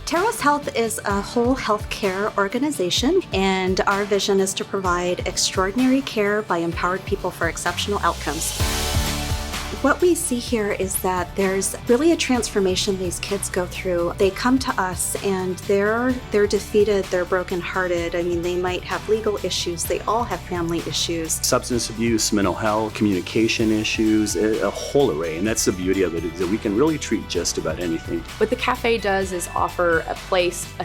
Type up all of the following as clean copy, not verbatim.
Terros Health is a whole healthcare organization, and our vision is to provide extraordinary care by empowered people for exceptional outcomes. What we see here is that there's really a transformation these kids go through. They come to us and they're defeated, they're brokenhearted. I mean, they might have legal issues, they all have family issues. Substance abuse, mental health, communication issues, a whole array. And that's the beauty of it, is that we can really treat just about anything. What the cafe does is offer a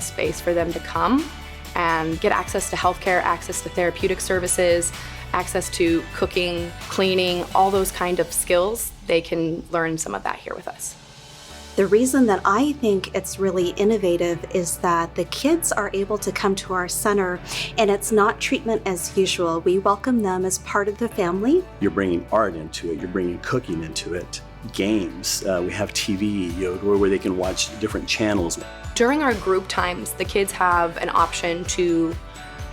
space for them to come and get access to healthcare, access to therapeutic services, access to cooking, cleaning, all those kind of skills. They can learn some of that here with us. The reason that I think it's really innovative is that the kids are able to come to our center, and it's not treatment as usual. We welcome them as part of the family. You're bringing art into it, you're bringing cooking into it, games. We have TV, where they can watch different channels. During our group times, the kids have an option to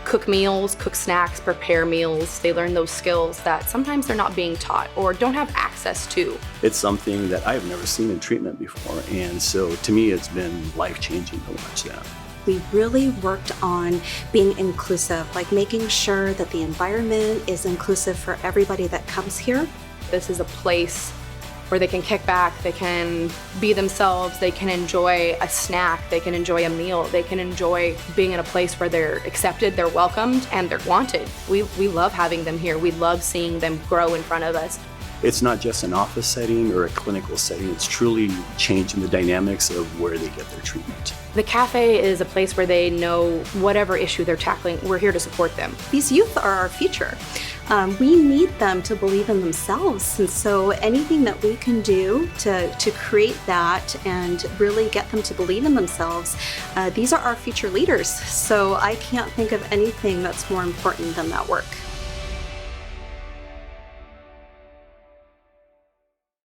cook meals, cook snacks, prepare meals. They learn those skills that sometimes they're not being taught or don't have access to. It's something that I've never seen in treatment before, and so to me it's been life-changing to watch that. We really worked on being inclusive, like making sure that the environment is inclusive for everybody that comes here. This is a place where they can kick back, they can be themselves, they can enjoy a snack, they can enjoy a meal, they can enjoy being in a place where they're accepted, they're welcomed, and they're wanted. We love having them here. We love seeing them grow in front of us. It's not just an office setting or a clinical setting, it's truly changing the dynamics of where they get their treatment. The cafe is a place where they know whatever issue they're tackling, we're here to support them. These youth are our future. We need them to believe in themselves, and so anything that we can do to create that and really get them to believe in themselves, these are our future leaders. So I can't think of anything that's more important than that work.